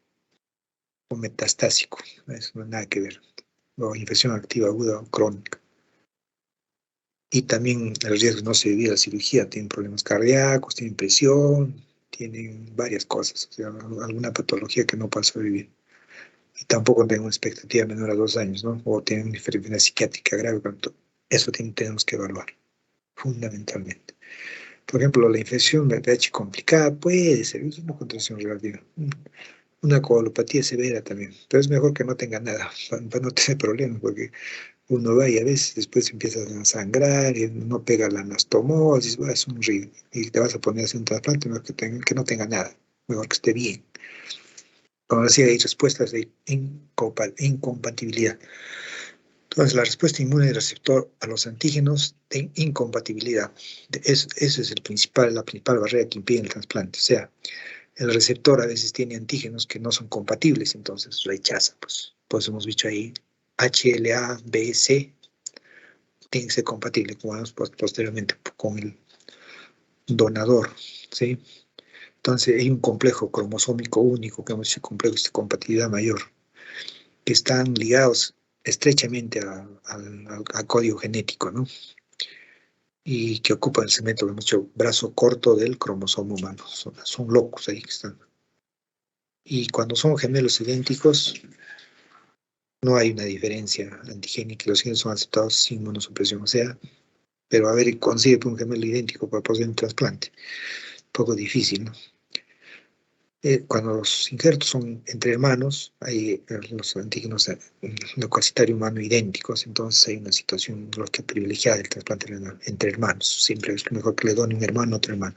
o metastásico, eso no hay nada que ver, o infección activa aguda o crónica. Y también el riesgo de no sobrevivir a la cirugía, tienen problemas cardíacos, tienen presión, tienen varias cosas, o sea, alguna patología que no pueda sobrevivir. Y tampoco tienen una expectativa menor a 2 años, ¿no? O tienen una enfermedad psiquiátrica grave, eso tenemos que evaluar, fundamentalmente. Por ejemplo, la infección de VIH complicada puede ser, es una contracción relativa. Una coagulopatía severa también, pero es mejor que no tenga nada, para no tener problemas, porque uno va y a veces después empieza a sangrar y no pega la anastomosis, es un río, y te vas a poner a hacer un trasplante, mejor que no tenga nada, mejor que esté bien. Como decía, hay respuestas de incompatibilidad. Entonces, la respuesta inmune del receptor a los antígenos de incompatibilidad. Esa es la principal barrera que impide el trasplante. O sea, el receptor a veces tiene antígenos que no son compatibles, entonces rechaza. Pues hemos dicho ahí, HLA, B, C, tiene que ser compatible, como vemos posteriormente, con el donador, ¿sí? Entonces, hay un complejo cromosómico único, que hemos dicho complejo de compatibilidad mayor, que están ligados estrechamente al código genético, ¿no? Y que ocupan el segmento, hemos dicho, brazo corto del cromosoma humano. Son locos ahí que están. Y cuando son gemelos idénticos, no hay una diferencia antigénica, los genes son aceptados sin inmunosupresión. O sea, pero a ver, consigue un gemelo idéntico para poder un trasplante. Un poco difícil, ¿no? Cuando los injertos son entre hermanos, hay los antígenos leucocitario humano idénticos, entonces hay una situación lógica privilegiada del trasplante entre hermanos. Siempre es mejor que le done un hermano a otro hermano.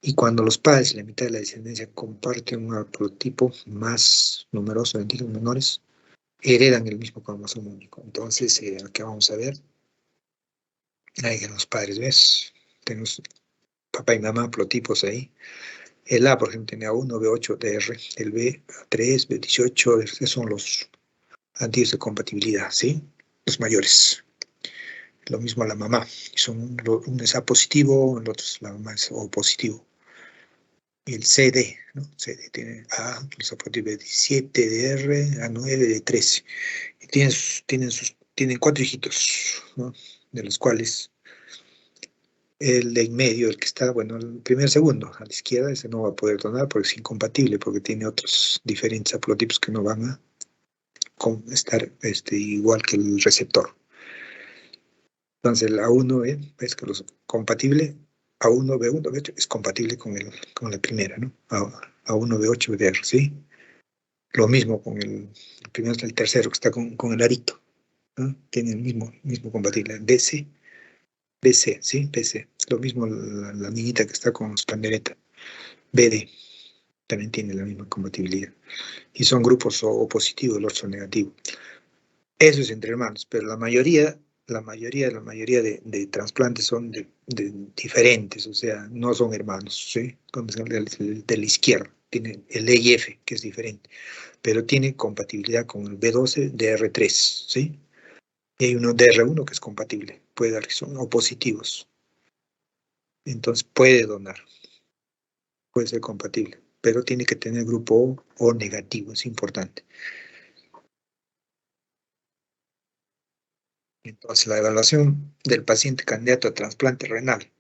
Y cuando los padres y la mitad de la descendencia comparten un haplotipo más numeroso de antígenos menores, heredan el mismo cromosoma único. Entonces, aquí vamos a ver, ahí en los padres, ¿ves? Tenemos papá y mamá haplotipos ahí. El A, por ejemplo, tenía 1, B8, DR. El B, 3, B18, esos son los antígenos de compatibilidad, ¿sí? Los mayores. Lo mismo a la mamá. Uno es A positivo, el otro es la mamá es O positivo. Y el CD, ¿no? CD tiene A, los haplotipos de 17, DR, A9, D13. Y tienen sus tienen 4 hijitos, ¿no? De los cuales el de en medio, el que está, bueno, el primer segundo, a la izquierda, ese no va a poder donar porque es incompatible, porque tiene otros diferentes haplotipos que no van a estar igual que el receptor. Entonces, el A1, ves que los compatible, A1, B1, B8 es compatible con la primera, ¿no? A1, B8, BDR, ¿sí? Lo mismo con el primero, el tercero, que está con el arito, ¿no? Tiene el mismo compatible. BC, BC, ¿sí? BC. Lo mismo la niñita que está con su pandereta. BD también tiene la misma compatibilidad. Y son grupos o positivo, el otro negativo. Eso es entre hermanos, pero la mayoría de trasplantes son de diferentes, o sea, no son hermanos, ¿sí? Como es el de la izquierda, tiene el E y F, que es diferente, pero tiene compatibilidad con el B12 DR3, ¿sí? Y hay uno DR1 que es compatible, puede dar que son o positivos, entonces puede donar, puede ser compatible, pero tiene que tener grupo O negativo, es importante. Entonces, la evaluación del paciente candidato a trasplante renal.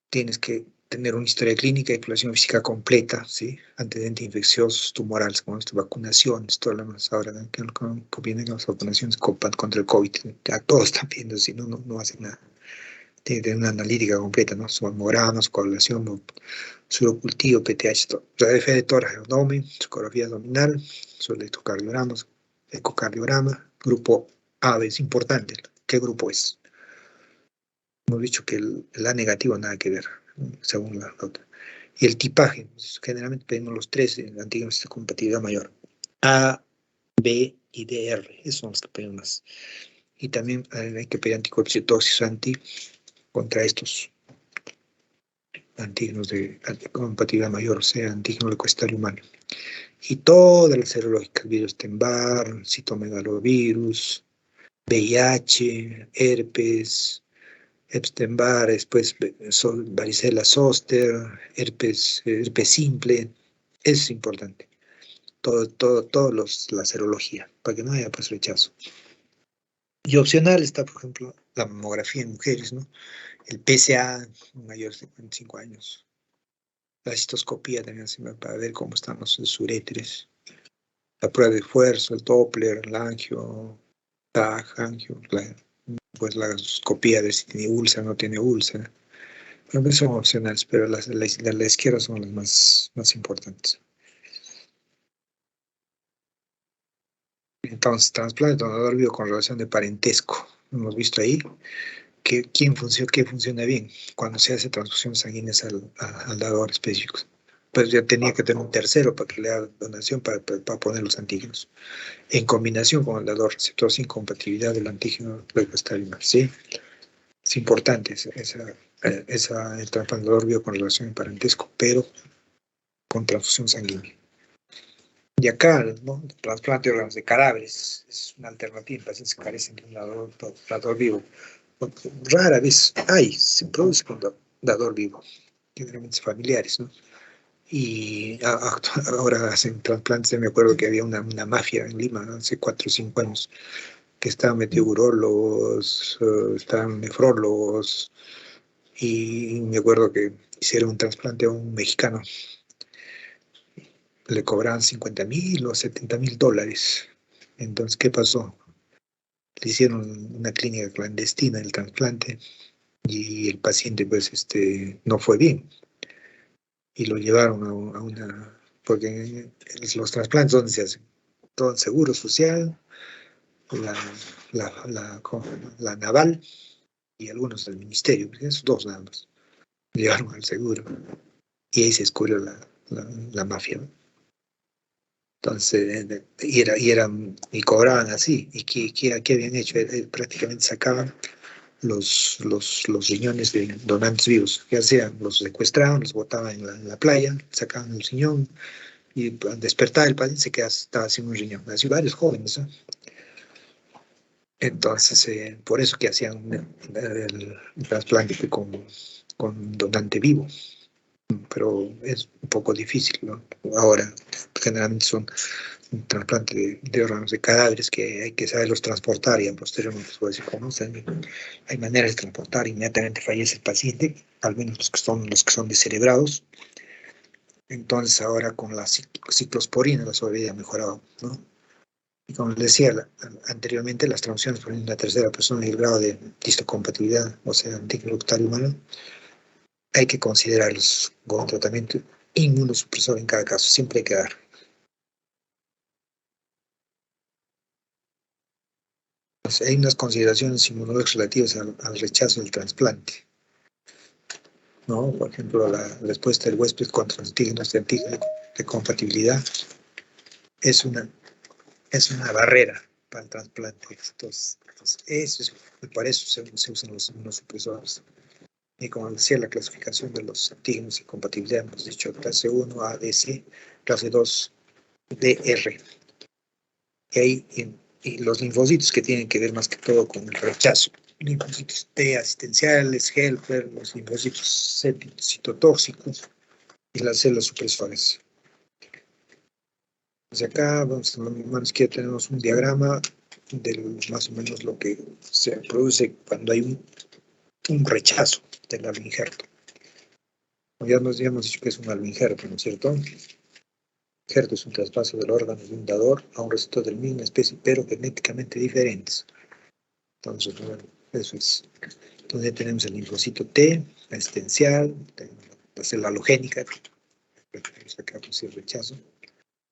Tienes que tener una historia clínica y exploración física completa, ¿sí? Antecedentes infecciosos, tumorales, como vacunaciones, todo lo demás. Ahora que vienen las vacunaciones contra el COVID, ya todos están viendo, si no, no hacen nada. Tiene que tener una analítica completa, ¿no? Su hemogramas, coagulación, surocultivo, PTH, todo. RF de tórax, abdomen, ecografía abdominal, su electrocardiogramas, ecocardiograma, grupo A, es importante. ¿Qué grupo es? Hemos dicho que el A negativo nada que ver, ¿no? Según la otra. Y el tipaje, pues, generalmente pedimos los tres antígenos de compatibilidad mayor. A, B y DR, esos son los que pedimos más. Y también hay que pedir anticuerpos citosis anti contra estos antígenos de compatibilidad mayor, o sea, antígeno leucocitario humano. Y todas las serológicas, virus Epstein-Barr, citomegalovirus, VIH, herpes, Epstein-Barr, después varicela zoster, herpes simple, es importante. La serología, para que no haya pues rechazo. Y opcional está, por ejemplo, la mamografía en mujeres, ¿no? El PSA mayores de 45 años. La cistoscopía también para ver cómo están los uréteres. La prueba de esfuerzo, el Doppler, el angio, TAG, angio, pues la gastroscopía, ver si tiene úlcera o no tiene úlcera. Bueno, son opcionales, pero la izquierda son las más importantes. Entonces, trasplante donador vivo con relación de parentesco. Hemos visto ahí qué funciona bien cuando se hace transfusión sanguínea al dador específico. Pues ya tenía que tener un tercero para que le haga donación para poner los antígenos. En combinación con el dador receptor sin compatibilidad del antígeno leucocitario, ¿sí? Es importante el trasplantador vivo con relación de parentesco, pero con transfusión sanguínea. Y acá, ¿no? El trasplante de órganos de cadáveres es una alternativa en pacientes que carecen de un dador vivo. Rara vez se produce con dador vivo, generalmente familiares, ¿no? Y ahora hacen trasplantes. Me acuerdo que había una mafia en Lima, ¿no? Hace 4 o 5 años, que estaban metidos urólogos, estaban nefrólogos, y me acuerdo que hicieron un trasplante a un mexicano, le cobraban 50.000 o 70.000 dólares. Entonces, ¿qué pasó? Le hicieron una clínica clandestina del trasplante y el paciente, pues, no fue bien. Y lo llevaron a una, porque los trasplantes, ¿dónde se hacen? Todo en Seguro Social, la, la Naval y algunos del Ministerio, esos dos nada más. Llevaron al seguro y ahí se descubrió la mafia, ¿no? Entonces, y cobraban así. ¿Y qué habían hecho? Prácticamente sacaban los riñones de donantes vivos, ya sean los secuestraban, los botaban en la playa, sacaban el riñón y al despertar el paciente estaba sin un riñón. Así varios jóvenes, ¿no? Entonces, por eso que hacían el trasplante con donante vivo. pero es un poco difícil, ¿no? Ahora, generalmente son un trasplante de órganos de cadáveres que hay que saberlos transportar y posteriormente se puede decir cómo hay maneras de transportar, inmediatamente fallece el paciente, al menos los que son descerebrados. Entonces ahora con la ciclosporina la sobrevida ha mejorado, ¿no? Y como les decía anteriormente, las transfusiones por una tercera persona y el grado de histocompatibilidad, o sea, antinuclear humano, hay que considerarlos con tratamiento inmunosupresor en cada caso, siempre hay que dar. Entonces, hay unas consideraciones inmunológicas relativas al rechazo del trasplante, ¿no? Por ejemplo, la respuesta del huésped contra antígenos de compatibilidad es una barrera para el trasplante. Entonces para eso se usan los inmunosupresores. Y como decía, la clasificación de los antígenos de compatibilidad, hemos dicho clase 1, A, B, C, clase 2, D, R. Y ahí y los linfocitos que tienen que ver más que todo con el rechazo. Linfocitos T asistenciales, helper, los linfocitos citotóxicos y las células supresoras. Pues acá, vamos a la mano izquierda, tenemos un diagrama de más o menos lo que se produce cuando hay un rechazo del alloinjerto. Ya hemos dicho que es un alloinjerto, ¿no es cierto? Injerto es un traspaso del órgano de un dador a un receptor de la misma especie, pero genéticamente diferentes. Entonces, bueno, eso es. Entonces tenemos el linfocito T, la asistencial, la célula halogénica, que acá pues el rechazo,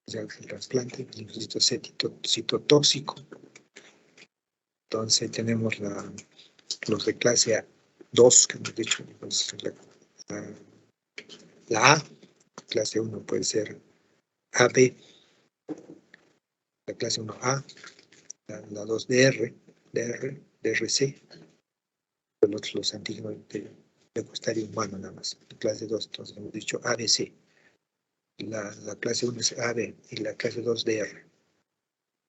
o sea, el trasplante, el linfocito C citotóxico. Entonces tenemos los de clase 2, que hemos dicho, pues, la A, clase 1 puede ser AB, la clase 1A, la 2 DRC, los antígenos de cuestario humano nada más, clase 2, entonces hemos dicho ABC, la clase 1 es AB y la clase 2 DR.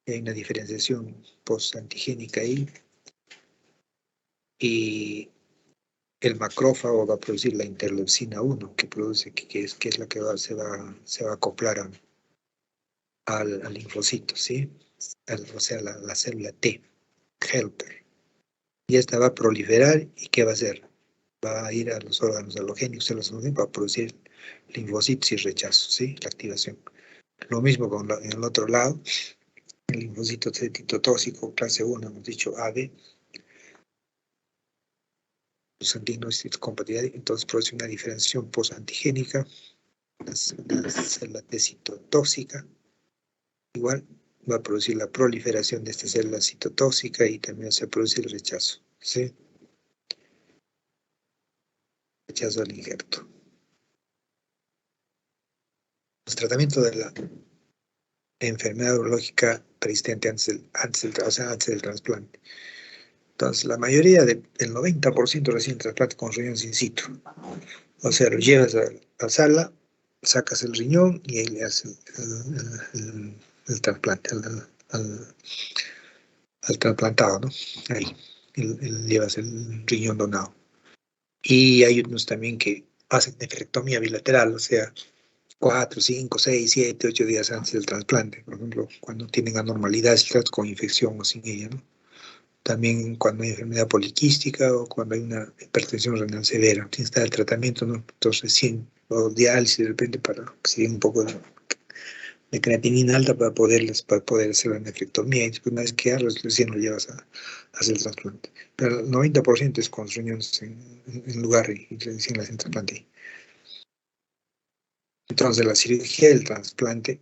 Hay una diferenciación postantigénica ahí, y el macrófago va a producir la interleucina 1, que es la que se va a acoplar al linfocito, ¿sí? O sea, la célula T, helper. Y esta va a proliferar, ¿y qué va a hacer? Va a ir a los órganos halogénicos, va a producir linfocitos y rechazo, ¿sí? La activación. Lo mismo en el otro lado, el linfocito citotóxico, clase 1, hemos dicho AB, los antígenos de compatibilidad, entonces produce una diferenciación postantigénica, la célula T citotóxica, igual va a producir la proliferación de esta célula citotóxica y también se produce el rechazo, ¿sí? Rechazo al injerto. El tratamiento de la enfermedad urológica persistente antes del trasplante. Entonces, la mayoría el 90% reciben trasplante con riñones in situ. O sea, lo llevas a la sala, sacas el riñón y ahí le haces el trasplante al trasplantado, ¿no? Ahí, llevas el riñón donado. Y hay unos también que hacen nefrectomía bilateral, o sea, 4, 5, 6, 7, 8 días antes del trasplante, por ejemplo, cuando tienen anormalidades con infección o sin ella, ¿no? También cuando hay enfermedad poliquística o cuando hay una hipertensión renal severa, tiene que estar el tratamiento, ¿no? Entonces, sí, o diálisis de repente para que se un poco de creatinina alta para poder hacer la nefrectomía, y después una vez que hagas, recién lo llevas a hacer el trasplante. Pero el 90% es con riñones en lugar y recién le hacen trasplante. Entonces, la cirugía del trasplante,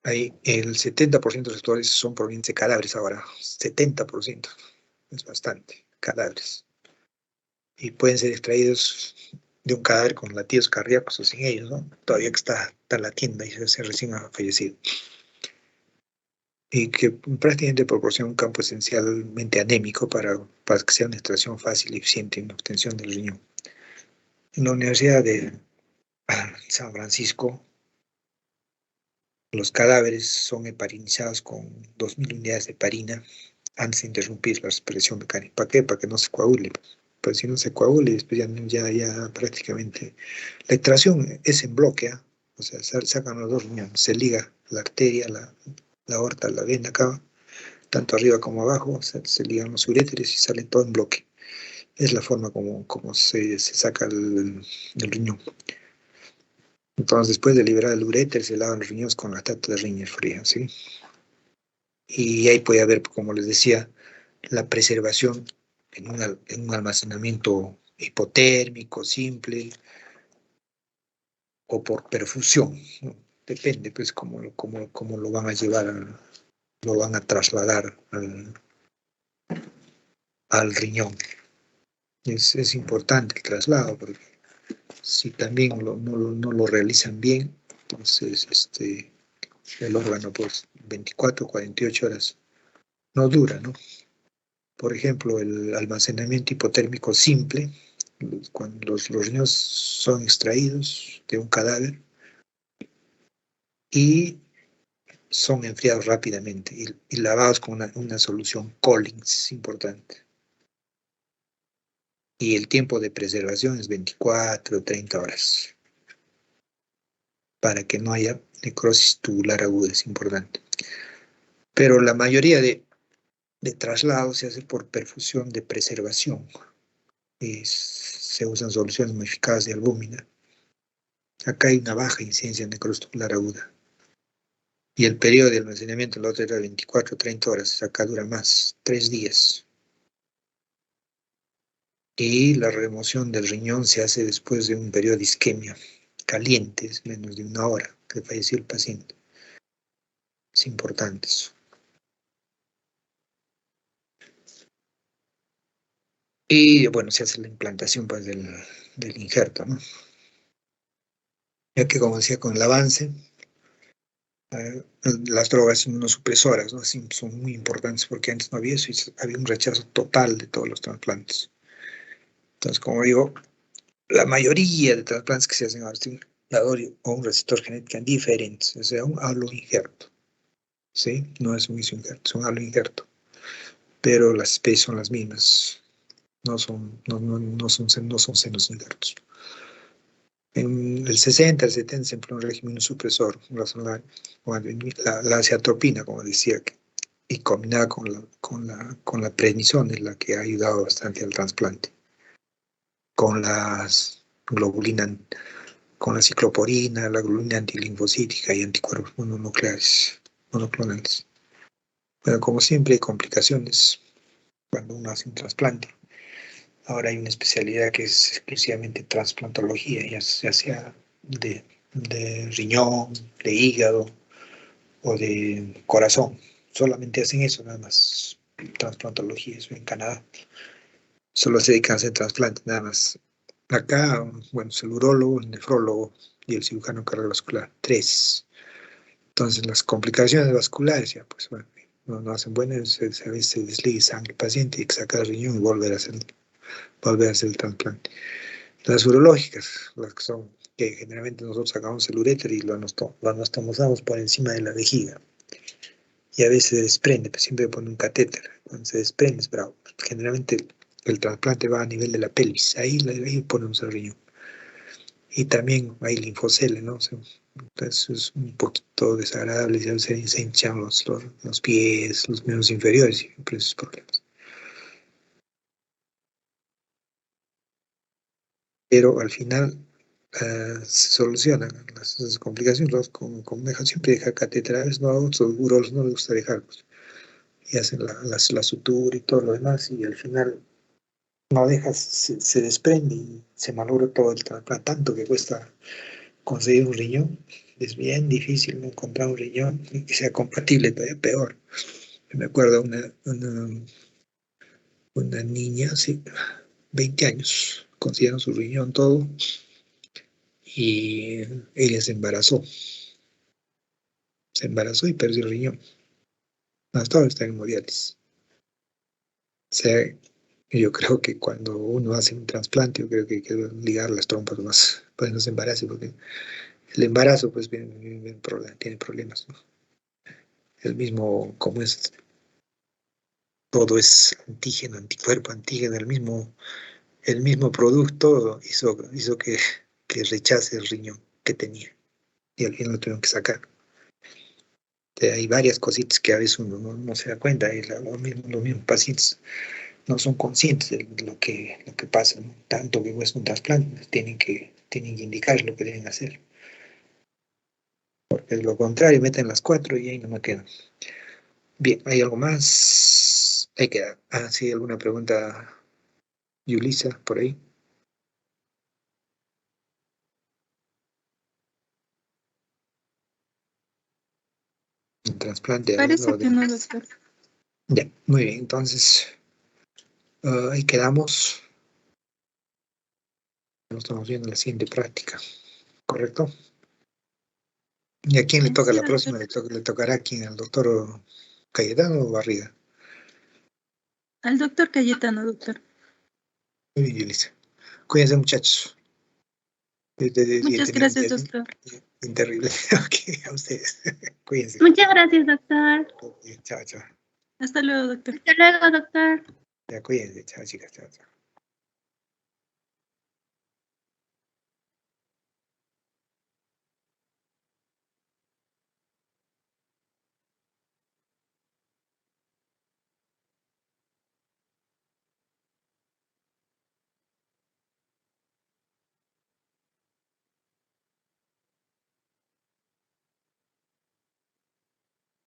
ahí el 70% de los actuales son provenientes de cadáveres ahora, 70%, es bastante, cadáveres. Y pueden ser extraídos de un cadáver con latidos cardíacos o sin ellos, ¿no? Todavía que está latiendo y se recién ha fallecido. Y que prácticamente proporciona un campo esencialmente anémico para que sea una extracción fácil y eficiente en la obtención del riñón. En la Universidad de San Francisco, los cadáveres son heparinizados con 2.000 unidades de heparina antes de interrumpir la respiración mecánica. ¿Para qué? Para que no se coagule, pues si no se coagula y después ya prácticamente. La extracción es en bloque, ¿ah? O sea, sacan los dos riñones, se liga la arteria, la aorta, la vena acá, tanto arriba como abajo, se ligan los uréteres y sale todo en bloque. Es la forma como se saca el riñón. Entonces, después de liberar el uréter, se lavan los riñones con la tata de riñón fría, ¿sí? Y ahí puede haber, como les decía, la preservación en un almacenamiento hipotérmico, simple, o por perfusión, ¿no? Depende, pues, cómo lo van a llevar, lo van a trasladar al riñón. Es importante el traslado, porque si también no lo realizan bien, entonces el órgano, pues, 24, 48 horas no dura, ¿no? Por ejemplo, el almacenamiento hipotérmico simple, cuando los riñones son extraídos de un cadáver y son enfriados rápidamente y lavados con una solución Collins importante. Y el tiempo de preservación es 24 o 30 horas para que no haya necrosis tubular aguda, es importante. Pero la mayoría de traslados se hace por perfusión de preservación. Se usan soluciones modificadas de albúmina. Acá hay una baja incidencia de necrosis tubular aguda. Y el periodo de almacenamiento, la otra era 24 o 30 horas, acá dura más, 3 días. Y la remoción del riñón se hace después de un periodo de isquemia caliente, es menos de una hora que falleció el paciente. Es importante eso. Y bueno, se hace la implantación, pues, del injerto, ¿no? Ya que, como decía, con el avance, las drogas inmunosupresoras, ¿no? Sí, son muy importantes porque antes no había eso y había un rechazo total de todos los trasplantes. Entonces, como digo, la mayoría de trasplantes que se hacen ahora tienen o un receptor genético diferente, o sea, un haloinjerto, ¿sí? No es un isoinjerto, es un haloinjerto, pero las especies son las mismas, no son senos injertos. En el 60, el 70 se empleó un régimen supresor, la aciatropina, como decía, y combinada con la prednisona, es la que ha ayudado bastante al trasplante, con las globulinas, con la cicloporina, la globulina antilinfocítica y anticuerpos monoclonales. Pero como siempre hay complicaciones cuando uno hace un trasplante. Ahora hay una especialidad que es exclusivamente trasplantología, ya sea de riñón, de hígado o de corazón. Solamente hacen eso, nada más. Trasplantología, eso en Canadá. Solo se dedican a hacer trasplantes, nada más. Acá, bueno, es el urólogo, el nefrólogo y el cirujano cardiovascular. 3. Entonces, las complicaciones vasculares, ya, pues, bueno, no hacen buenas, a veces se desliga sangre al paciente y hay que sacar el riñón y volver a hacer el trasplante. Las urológicas, las que son, que generalmente nosotros sacamos el uréter y lo anastomosamos por encima de la vejiga. Y a veces se desprende, pues siempre pone un catéter. Cuando se desprende es bravo. Generalmente el trasplante va a nivel de la pelvis, ahí ponemos el riñón. Y también hay linfocele, ¿no? O sea, entonces es un poquito desagradable, y a veces se hinchan los pies, los miembros inferiores y siempre esos problemas. Pero al final se solucionan las complicaciones, como dejan, siempre deja catéter, a veces no, a otros urólogos no les gusta dejar, pues, y hacen la sutura y todo lo demás, y al final no deja, se desprende y se malogra todo el trasplante, tanto que cuesta conseguir un riñón. Es bien difícil, ¿no?, encontrar un riñón que sea compatible, todavía peor. Me acuerdo una niña, sí, 20 años, consiguieron su riñón todo y ella se embarazó y perdió el riñón. Hasta ahora está en hemodiálisis. O sea, yo creo que cuando uno hace un trasplante, yo creo que hay que ligar las trompas más para que no se embarace, porque el embarazo, pues, tiene problemas, ¿no? El mismo, como todo es antígeno, anticuerpo, antígeno, el mismo producto hizo que rechace el riñón que tenía y al fin lo tuvieron que sacar. Hay varias cositas que a veces uno no se da cuenta y los mismos pacientes no son conscientes de lo que pasa, ¿no? Tanto que es un trasplante, tienen que indicar lo que deben hacer. Porque de lo contrario, meten las 4 y ahí no me quedo. Bien, ¿hay algo más? Hay que, sí, alguna pregunta, Yulisa, por ahí. Un trasplante Parece algo que no, doctor. Ya, muy bien, entonces ahí quedamos. Nos estamos viendo en la siguiente práctica, ¿correcto? ¿Y a quién le toca Sí, la doctor. próxima? ¿Le tocará a quién? ¿Al doctor Cayetano o Barriga? Al doctor Cayetano, doctor. Muy bien, Yulisa. Cuídense, muchachos. Muchas gracias, doctor. Terrible. Ok, a ustedes. Cuídense. Muchas gracias, doctor. Chao, chao. Hasta luego, doctor. Hasta luego, doctor. Ya, cuídense. Chao, chicas. Chao, chao.